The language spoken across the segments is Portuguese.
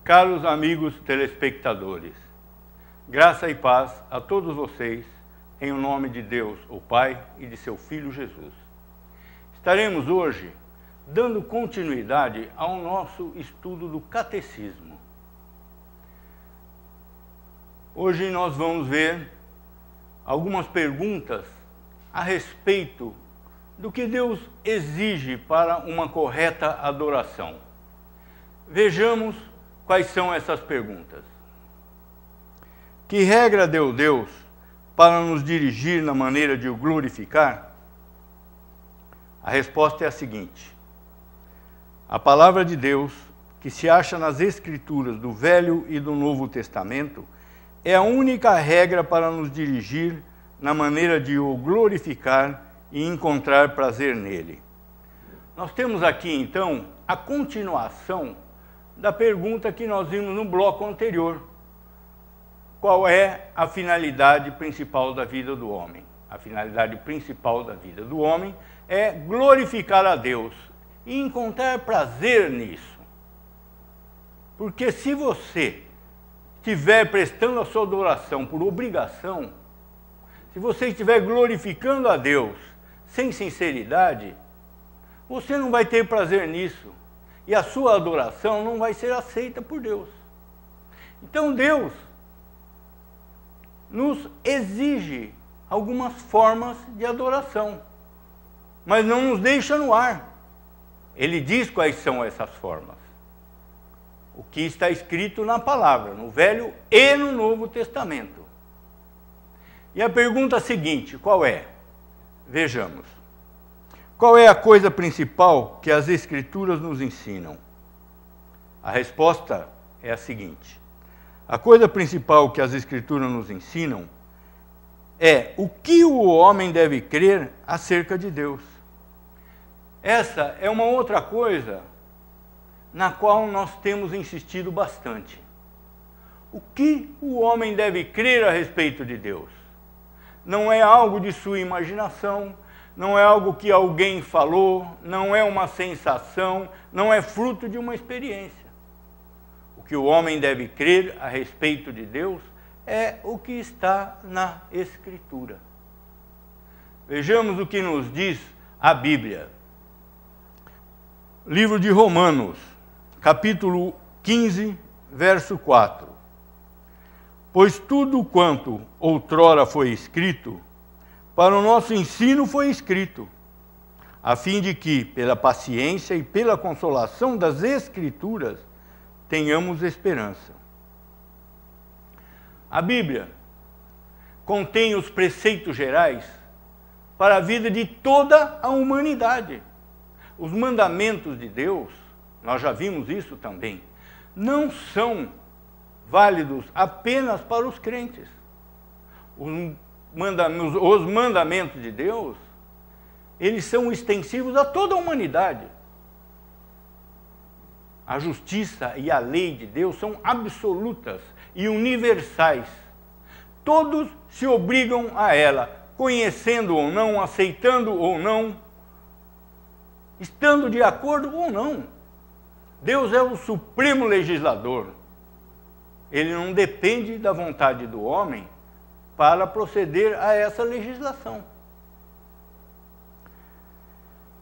Caros amigos telespectadores, graça e paz a todos vocês, em nome de Deus, o Pai, e de seu Filho Jesus. Estaremos hoje dando continuidade ao nosso estudo do Catecismo. Hoje nós vamos ver algumas perguntas a respeito do que Deus exige para uma correta adoração. Vejamos quais são essas perguntas. Que regra deu Deus para nos dirigir na maneira de o glorificar? A resposta é a seguinte: a palavra de Deus, que se acha nas Escrituras do Velho e do Novo Testamento, é a única regra para nos dirigir na maneira de o glorificar e encontrar prazer nele. Nós temos aqui, então, a continuação da pergunta que nós vimos no bloco anterior. Qual é a finalidade principal da vida do homem? A finalidade principal da vida do homem é glorificar a Deus e encontrar prazer nisso. Porque se você estiver prestando a sua adoração por obrigação, se você estiver glorificando a Deus sem sinceridade, você não vai ter prazer nisso. E a sua adoração não vai ser aceita por Deus. Então Deus nos exige algumas formas de adoração, mas não nos deixa no ar. Ele diz quais são essas formas. O que está escrito na palavra, no Velho e no Novo Testamento. E a pergunta seguinte, qual é? Vejamos. Qual é a coisa principal que as Escrituras nos ensinam? A resposta é a seguinte: a coisa principal que as Escrituras nos ensinam é o que o homem deve crer acerca de Deus. Essa é uma outra coisa na qual nós temos insistido bastante. O que o homem deve crer a respeito de Deus? Não é algo de sua imaginação, não é algo que alguém falou, não é uma sensação, não é fruto de uma experiência. O que o homem deve crer a respeito de Deus é o que está na Escritura. Vejamos o que nos diz a Bíblia. Livro de Romanos, capítulo 15, verso 4. Pois tudo quanto outrora foi escrito, para o nosso ensino foi escrito, a fim de que, pela paciência e pela consolação das Escrituras, tenhamos esperança. A Bíblia contém os preceitos gerais para a vida de toda a humanidade. Os mandamentos de Deus, nós já vimos isso também, não são válidos apenas para os crentes. Os mandamentos de Deus, eles são extensivos a toda a humanidade. A justiça e a lei de Deus são absolutas e universais. Todos se obrigam a ela, conhecendo ou não, aceitando ou não, estando de acordo ou não. Deus é o supremo legislador. Ele não depende da vontade do homem para proceder a essa legislação.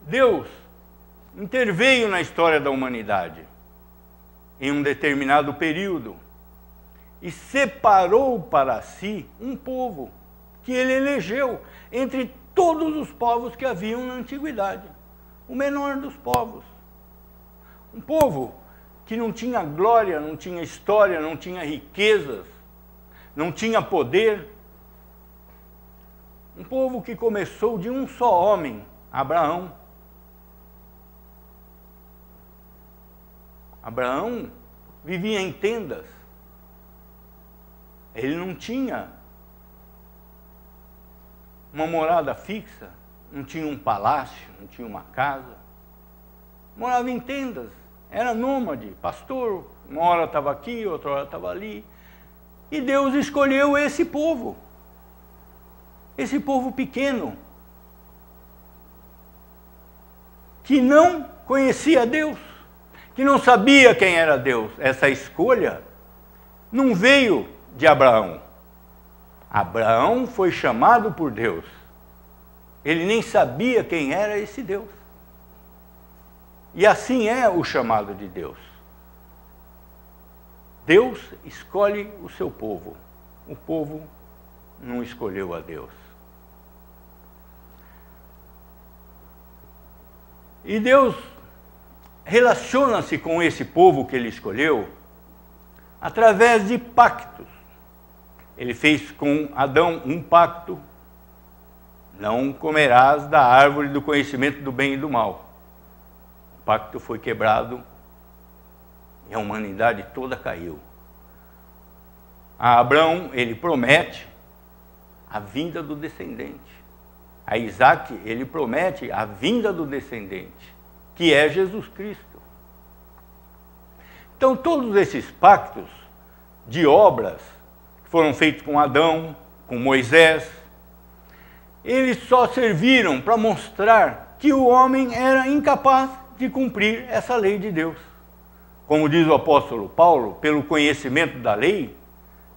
Deus interveio na história da humanidade em um determinado período e separou para si um povo que ele elegeu entre todos os povos que haviam na antiguidade, o menor dos povos. Um povo que não tinha glória, não tinha história, não tinha riquezas, não tinha poder. Um povo que começou de um só homem, Abraão. Abraão vivia em tendas. Ele não tinha uma morada fixa, não tinha um palácio, não tinha uma casa. Morava em tendas, era nômade, pastor, uma hora estava aqui, outra hora estava ali. E Deus escolheu esse povo pequeno, que não conhecia Deus, que não sabia quem era Deus. Essa escolha não veio de Abraão. Abraão foi chamado por Deus. Ele nem sabia quem era esse Deus. E assim é o chamado de Deus. Deus escolhe o seu povo. O povo não escolheu a Deus. E Deus relaciona-se com esse povo que ele escolheu através de pactos. Ele fez com Adão um pacto: não comerás da árvore do conhecimento do bem e do mal. O pacto foi quebrado e a humanidade toda caiu. A Abraão, ele promete a vinda do descendente. A Isaac, ele promete a vinda do descendente, que é Jesus Cristo. Então, todos esses pactos de obras que foram feitos com Adão, com Moisés, eles só serviram para mostrar que o homem era incapaz de cumprir essa lei de Deus. Como diz o apóstolo Paulo, pelo conhecimento da lei,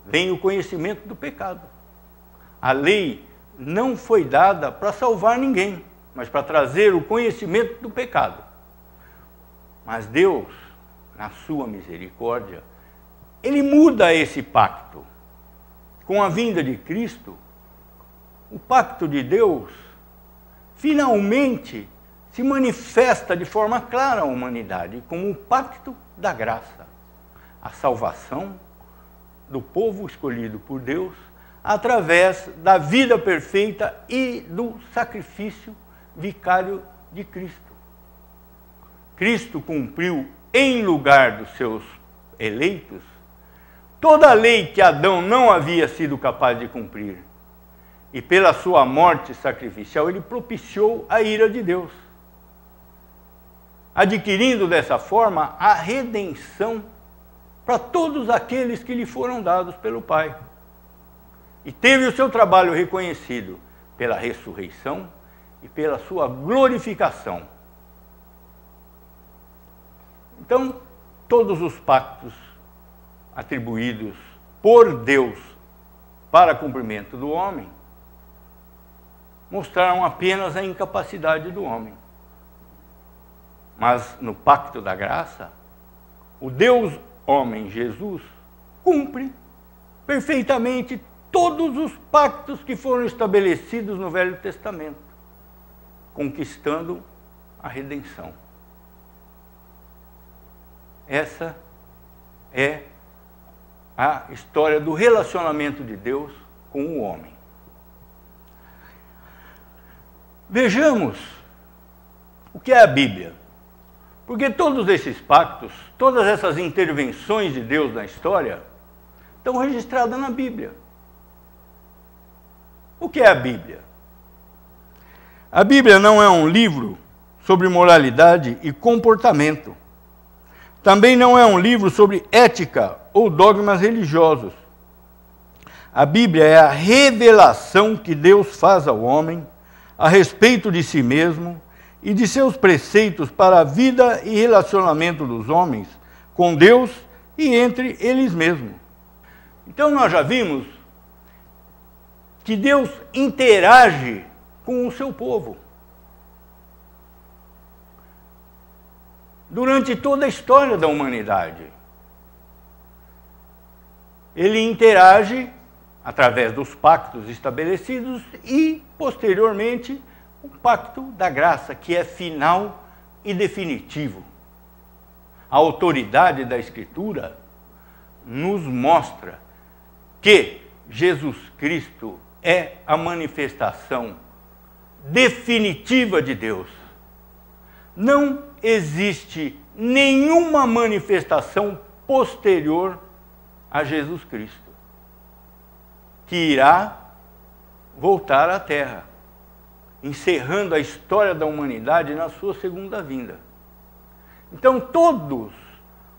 vem o conhecimento do pecado. A lei não foi dada para salvar ninguém, mas para trazer o conhecimento do pecado. Mas Deus, na sua misericórdia, ele muda esse pacto. Com a vinda de Cristo, o pacto de Deus finalmente se manifesta de forma clara à humanidade, como o pacto da graça, a salvação do povo escolhido por Deus, através da vida perfeita e do sacrifício vicário de Cristo. Cristo cumpriu em lugar dos seus eleitos toda a lei que Adão não havia sido capaz de cumprir. E pela sua morte sacrificial, ele propiciou a ira de Deus, adquirindo dessa forma a redenção para todos aqueles que lhe foram dados pelo Pai. E teve o seu trabalho reconhecido pela ressurreição e pela sua glorificação. Então, todos os pactos atribuídos por Deus para cumprimento do homem mostraram apenas a incapacidade do homem. Mas no pacto da graça, o Deus homem Jesus cumpre perfeitamente todos os pactos que foram estabelecidos no Velho Testamento, conquistando a redenção. Essa é a história do relacionamento de Deus com o homem. Vejamos o que é a Bíblia. Porque todos esses pactos, todas essas intervenções de Deus na história, estão registradas na Bíblia. O que é a Bíblia? A Bíblia não é um livro sobre moralidade e comportamento. Também não é um livro sobre ética ou dogmas religiosos. A Bíblia é a revelação que Deus faz ao homem a respeito de si mesmo e de seus preceitos para a vida e relacionamento dos homens com Deus e entre eles mesmos. Então nós já vimos que Deus interage com o seu povo. Durante toda a história da humanidade. Ele interage através dos pactos estabelecidos e, posteriormente, o pacto da graça, que é final e definitivo. A autoridade da Escritura nos mostra que Jesus Cristo é a manifestação definitiva de Deus. Não existe nenhuma manifestação posterior a Jesus Cristo, que irá voltar à Terra, encerrando a história da humanidade na sua segunda vinda. Então, todos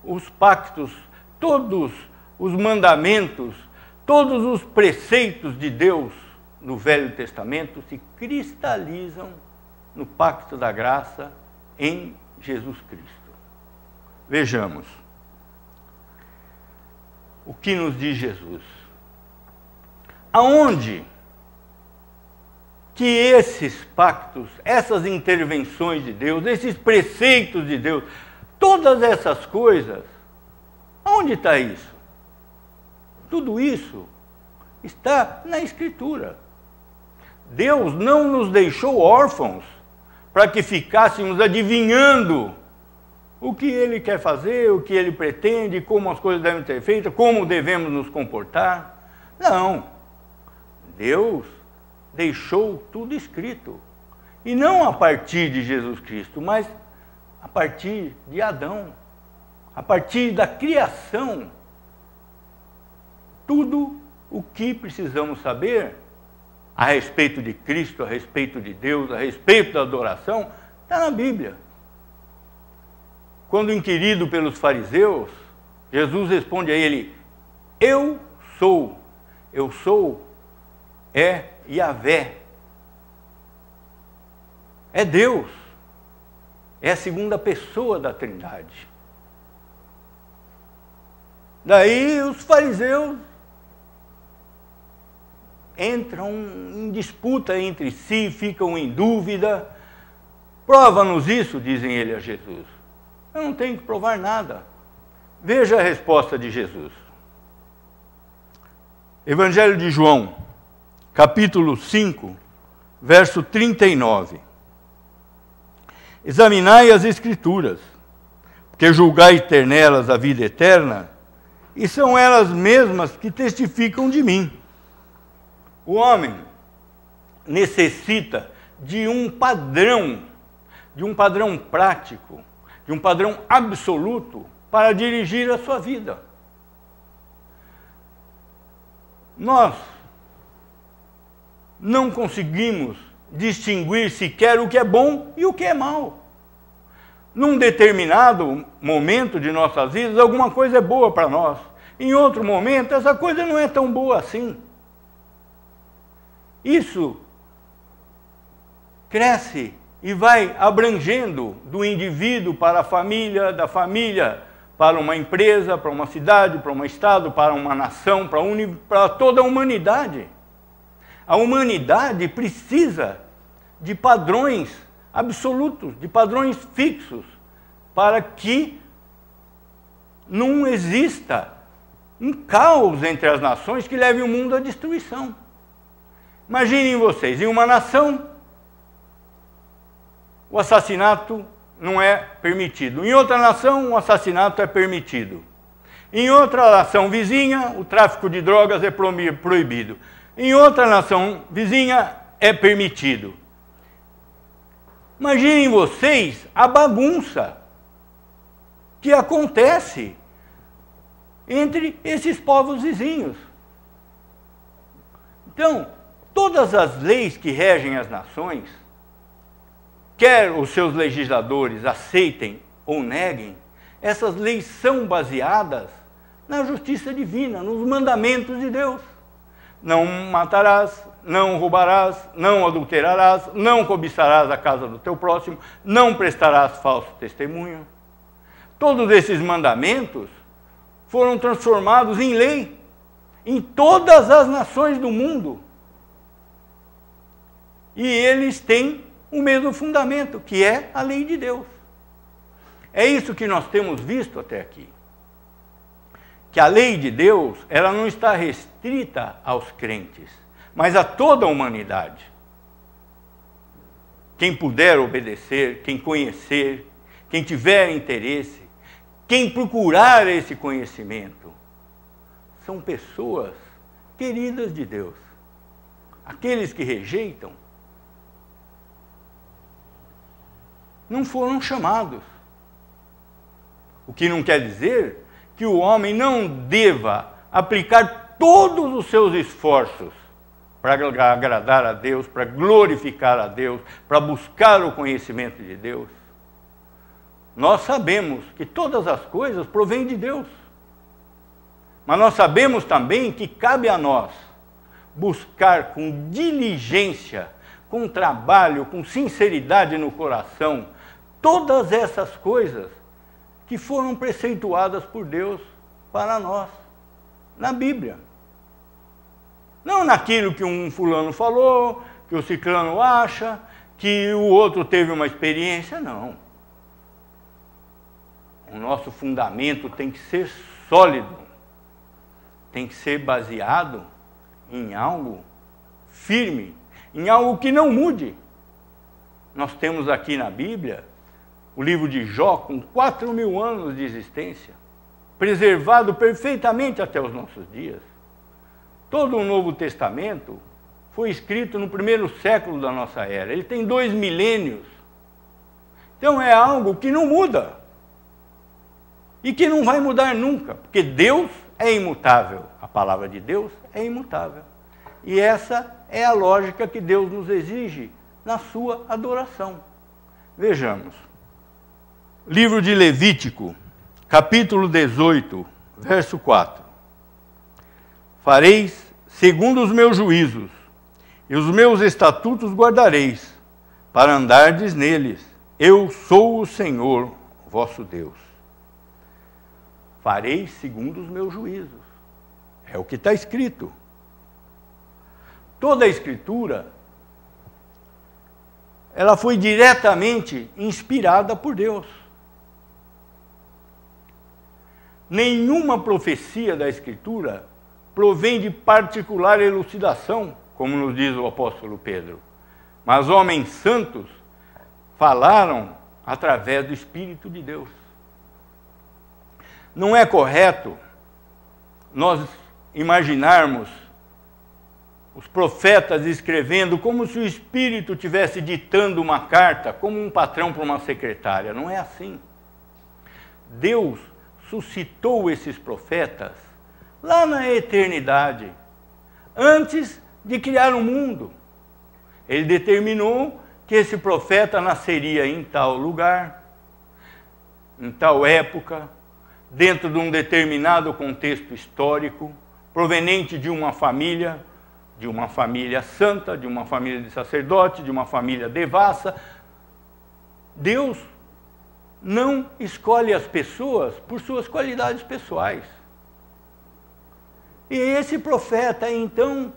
os pactos, todos os mandamentos, todos os preceitos de Deus no Velho Testamento se cristalizam no pacto da graça em Jesus Cristo. Vejamos o que nos diz Jesus. Aonde que esses pactos, essas intervenções de Deus, esses preceitos de Deus, todas essas coisas, aonde está isso? Tudo isso está na Escritura. Deus não nos deixou órfãos para que ficássemos adivinhando o que Ele quer fazer, o que Ele pretende, como as coisas devem ser feitas, como devemos nos comportar. Não. Deus deixou tudo escrito. E não a partir de Jesus Cristo, mas a partir de Adão, a partir da criação. Tudo o que precisamos saber a respeito de Cristo, a respeito de Deus, a respeito da adoração, está na Bíblia. Quando inquirido pelos fariseus, Jesus responde a ele: eu sou é Yahvé, é Deus, é a segunda pessoa da Trindade. Daí os fariseus entram em disputa entre si, ficam em dúvida. Prova-nos isso, dizem ele a Jesus. Eu não tenho que provar nada. Veja a resposta de Jesus. Evangelho de João, capítulo 5, verso 39. Examinai as Escrituras, porque julgai ter nelas a vida eterna, e são elas mesmas que testificam de mim. O homem necessita de um padrão prático, de um padrão absoluto para dirigir a sua vida. Nós não conseguimos distinguir sequer o que é bom e o que é mal. Num determinado momento de nossas vidas, alguma coisa é boa para nós. Em outro momento, essa coisa não é tão boa assim. Isso cresce e vai abrangendo do indivíduo para a família, da família para uma empresa, para uma cidade, para um estado, para uma nação, para toda a humanidade. A humanidade precisa de padrões absolutos, de padrões fixos, para que não exista um caos entre as nações que leve o mundo à destruição. Imaginem vocês, em uma nação, o assassinato não é permitido. Em outra nação, o assassinato é permitido. Em outra nação vizinha, o tráfico de drogas é proibido. Em outra nação vizinha, é permitido. Imaginem vocês a bagunça que acontece entre esses povos vizinhos. Então, todas as leis que regem as nações, quer os seus legisladores aceitem ou neguem, essas leis são baseadas na justiça divina, nos mandamentos de Deus. Não matarás, não roubarás, não adulterarás, não cobiçarás a casa do teu próximo, não prestarás falso testemunho. Todos esses mandamentos foram transformados em lei em todas as nações do mundo. E eles têm o mesmo fundamento, que é a lei de Deus. É isso que nós temos visto até aqui. Que a lei de Deus, ela não está restrita aos crentes, mas a toda a humanidade. Quem puder obedecer, quem conhecer, quem tiver interesse, quem procurar esse conhecimento, são pessoas queridas de Deus. Aqueles que rejeitam não foram chamados. O que não quer dizer que o homem não deva aplicar todos os seus esforços para agradar a Deus, para glorificar a Deus, para buscar o conhecimento de Deus. Nós sabemos que todas as coisas provêm de Deus. Mas nós sabemos também que cabe a nós buscar com diligência, com trabalho, com sinceridade no coração, todas essas coisas que foram preceituadas por Deus para nós, na Bíblia. Não naquilo que um fulano falou, que o ciclano acha, que o outro teve uma experiência, não. O nosso fundamento tem que ser sólido, tem que ser baseado em algo firme, em algo que não mude. Nós temos aqui na Bíblia o livro de Jó com 4.000 anos de existência, preservado perfeitamente até os nossos dias. Todo o Novo Testamento foi escrito no primeiro século da nossa era. Ele tem 2 milênios. Então é algo que não muda. E que não vai mudar nunca, porque Deus é imutável. A palavra de Deus é imutável. E essa é a lógica que Deus nos exige na sua adoração. Vejamos. Livro de Levítico, capítulo 18, verso 4. Fareis segundo os meus juízos, e os meus estatutos guardareis, para andardes neles. Eu sou o Senhor, vosso Deus. Fareis segundo os meus juízos. É o que está escrito. Toda a Escritura, ela foi diretamente inspirada por Deus. Nenhuma profecia da Escritura provém de particular elucidação, como nos diz o apóstolo Pedro. Mas homens santos falaram através do Espírito de Deus. Não é correto nós imaginarmos os profetas escrevendo como se o Espírito estivesse ditando uma carta, como um patrão para uma secretária. Não é assim. Deus suscitou esses profetas lá na eternidade, antes de criar o mundo. Ele determinou que esse profeta nasceria em tal lugar, em tal época, dentro de um determinado contexto histórico, proveniente de uma família santa, de uma família de sacerdote, de uma família devassa. Deus não escolhe as pessoas por suas qualidades pessoais. E esse profeta, então,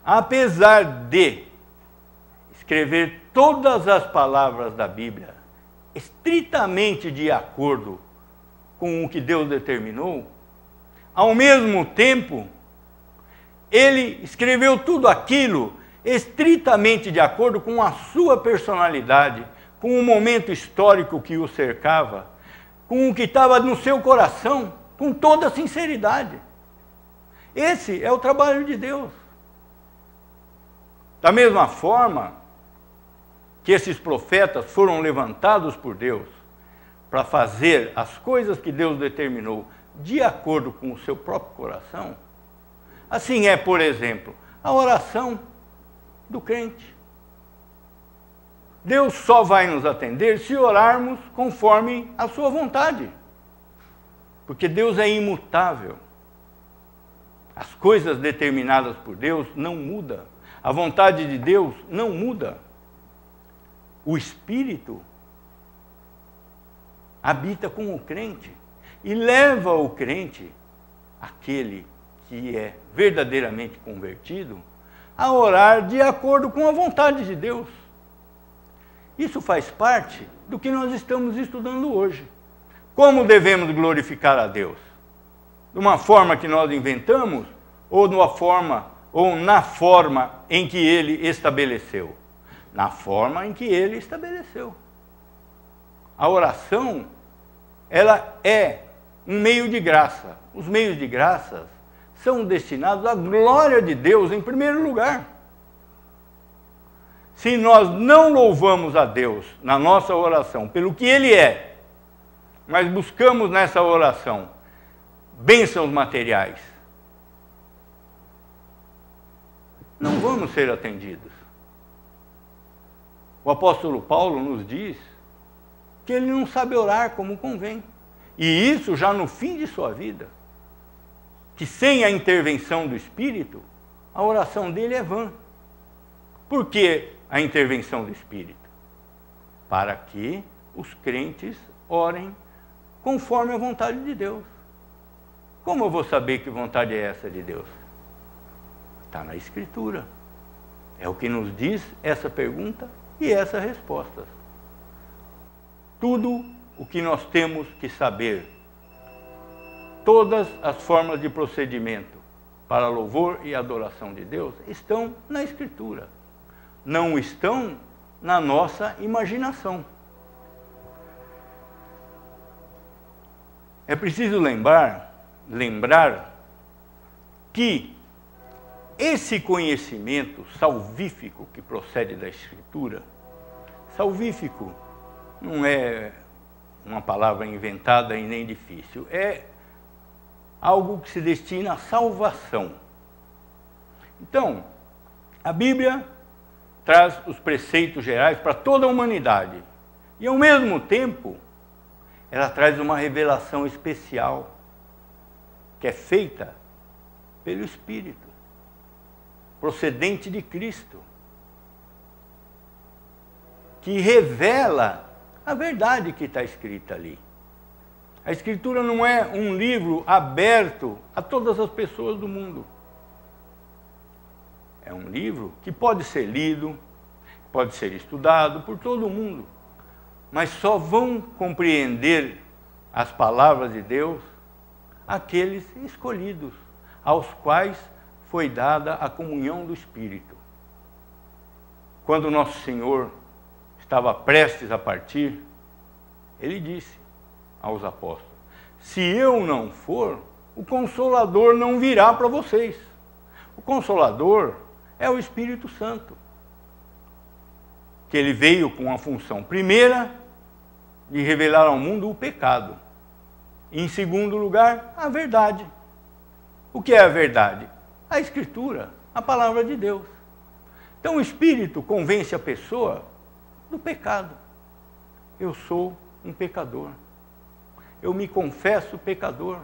apesar de escrever todas as palavras da Bíblia estritamente de acordo com o que Deus determinou, ao mesmo tempo, ele escreveu tudo aquilo estritamente de acordo com a sua personalidade, com o momento histórico que o cercava, com o que estava no seu coração, com toda a sinceridade. Esse é o trabalho de Deus. Da mesma forma que esses profetas foram levantados por Deus para fazer as coisas que Deus determinou de acordo com o seu próprio coração, assim é, por exemplo, a oração do crente. Deus só vai nos atender se orarmos conforme a sua vontade, porque Deus é imutável. As coisas determinadas por Deus não mudam. A vontade de Deus não muda. O Espírito habita com o crente e leva o crente, aquele que é verdadeiramente convertido, a orar de acordo com a vontade de Deus. Isso faz parte do que nós estamos estudando hoje. Como devemos glorificar a Deus? De uma forma que nós inventamos ou na forma em que Ele estabeleceu? Na forma em que Ele estabeleceu. A oração, ela é um meio de graça. Os meios de graça são destinados à glória de Deus em primeiro lugar. Se nós não louvamos a Deus na nossa oração pelo que Ele é, mas buscamos nessa oração bênçãos materiais, não vamos ser atendidos. O apóstolo Paulo nos diz que ele não sabe orar como convém. E isso já no fim de sua vida. Que sem a intervenção do Espírito, a oração dele é vã. Por que a intervenção do Espírito? Para que os crentes orem conforme a vontade de Deus. Como eu vou saber que vontade é essa de Deus? Está na Escritura. É o que nos diz essa pergunta e essa resposta. Tudo o que nós temos que saber, todas as formas de procedimento para louvor e adoração de Deus estão na Escritura. Não estão na nossa imaginação. É preciso lembrar que esse conhecimento salvífico que procede da Escritura, salvífico não é uma palavra inventada e nem difícil, é algo que se destina à salvação. Então, a Bíblia traz os preceitos gerais para toda a humanidade e, ao mesmo tempo, ela traz uma revelação especial que é feita pelo Espírito, procedente de Cristo, que revela a verdade que está escrita ali. A Escritura não é um livro aberto a todas as pessoas do mundo. É um livro que pode ser lido, pode ser estudado por todo mundo, mas só vão compreender as palavras de Deus aqueles escolhidos, aos quais foi dada a comunhão do Espírito. Quando Nosso Senhor estava prestes a partir, Ele disse aos apóstolos: se eu não for, o Consolador não virá para vocês. O Consolador é o Espírito Santo, que Ele veio com a função primeira de revelar ao mundo o pecado. E, em segundo lugar, a verdade. O que é a verdade? A Escritura, a palavra de Deus. Então o Espírito convence a pessoa do pecado. Eu sou um pecador. Eu me confesso pecador.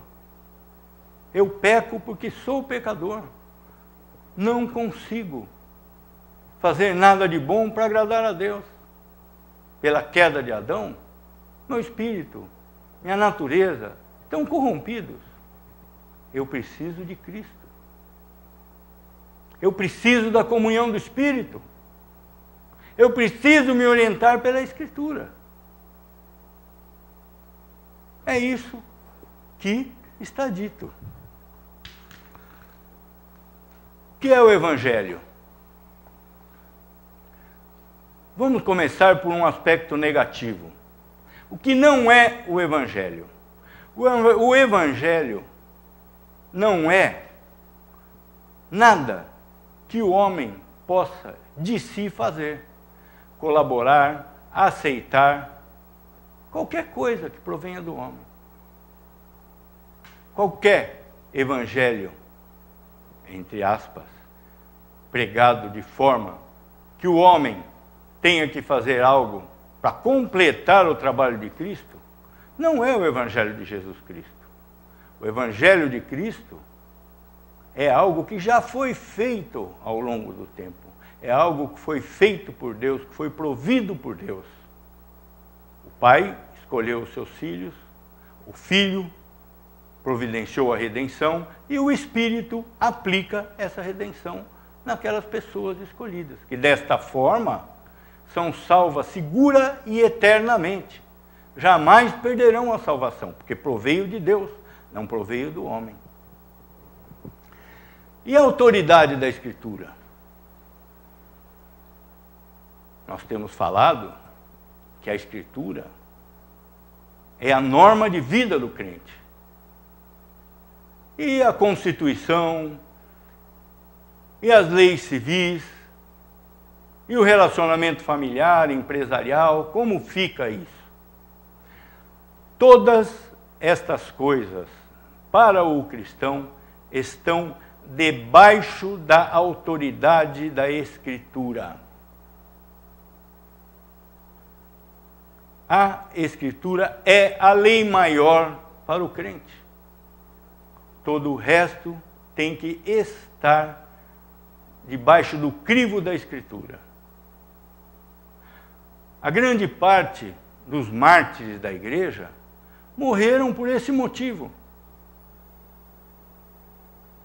Eu peco porque sou pecador. Não consigo fazer nada de bom para agradar a Deus. Pela queda de Adão, meu espírito, minha natureza estão corrompidos. Eu preciso de Cristo. Eu preciso da comunhão do Espírito. Eu preciso me orientar pela Escritura. É isso que está dito. O que é o Evangelho? Vamos começar por um aspecto negativo. O que não é o Evangelho? O Evangelho não é nada que o homem possa de si fazer, colaborar, aceitar, qualquer coisa que provenha do homem. Qualquer evangelho, entre aspas, pregado de forma que o homem tenha que fazer algo para completar o trabalho de Cristo, não é o evangelho de Jesus Cristo. O evangelho de Cristo é algo que já foi feito ao longo do tempo. É algo que foi feito por Deus, que foi provido por Deus. O Pai escolheu os seus filhos, o Filho providenciou a redenção e o Espírito aplica essa redenção naquelas pessoas escolhidas, que desta forma são salvas segura e eternamente. Jamais perderão a salvação, porque proveio de Deus, não proveio do homem. E a autoridade da Escritura? Nós temos falado que a Escritura é a norma de vida do crente. E a Constituição, e as leis civis, e o relacionamento familiar, empresarial, como fica isso? Todas estas coisas, para o cristão, estão debaixo da autoridade da Escritura. A Escritura é a lei maior para o crente. Todo o resto tem que estar debaixo do crivo da Escritura. A grande parte dos mártires da igreja morreram por esse motivo.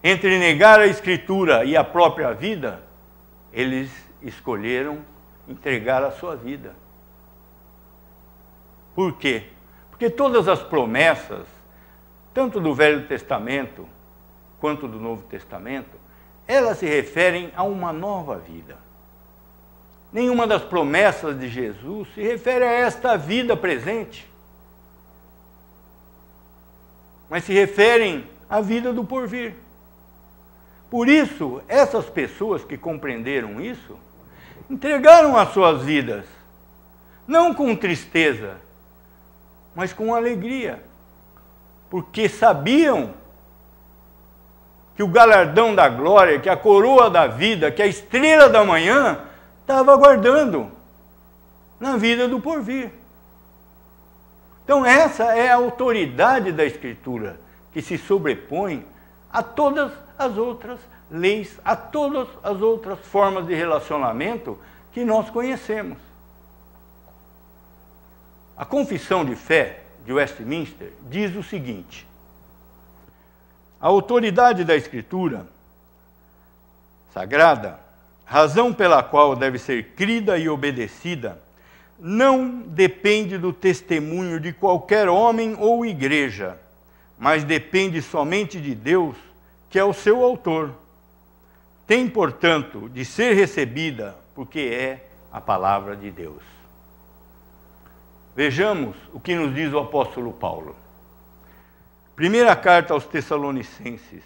Entre negar a Escritura e a própria vida, eles escolheram entregar a sua vida. Por quê? Porque todas as promessas, tanto do Velho Testamento quanto do Novo Testamento, elas se referem a uma nova vida. Nenhuma das promessas de Jesus se refere a esta vida presente, mas se referem à vida do porvir. Por isso, essas pessoas que compreenderam isso, entregaram as suas vidas, não com tristeza, mas com alegria, porque sabiam que o galardão da glória, que a coroa da vida, que a estrela da manhã estava aguardando na vida do porvir. Então essa é a autoridade da Escritura, que se sobrepõe a todas as outras leis, a todas as outras formas de relacionamento que nós conhecemos. A Confissão de Fé de Westminster diz o seguinte: a autoridade da Escritura Sagrada, razão pela qual deve ser crida e obedecida, não depende do testemunho de qualquer homem ou igreja, mas depende somente de Deus, que é o seu autor. Tem, portanto, de ser recebida, porque é a palavra de Deus. Vejamos o que nos diz o apóstolo Paulo. Primeira carta aos Tessalonicenses,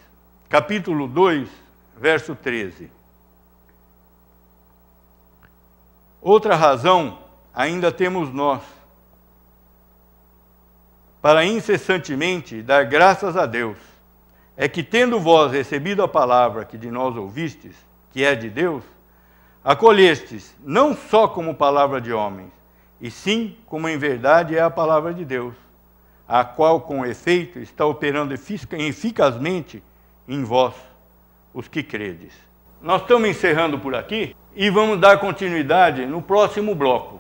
capítulo 2, verso 13. Outra razão ainda temos nós, para incessantemente dar graças a Deus, é que, tendo vós recebido a palavra que de nós ouvistes, que é de Deus, acolhestes não só como palavra de homens, e sim como em verdade é a palavra de Deus, a qual, com efeito, está operando eficazmente em vós, os que credes. Nós estamos encerrando por aqui e vamos dar continuidade no próximo bloco.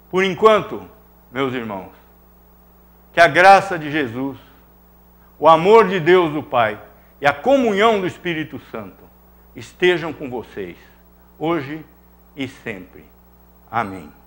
Por enquanto, meus irmãos, que a graça de Jesus, o amor de Deus do Pai e a comunhão do Espírito Santo estejam com vocês, hoje e sempre. Amém.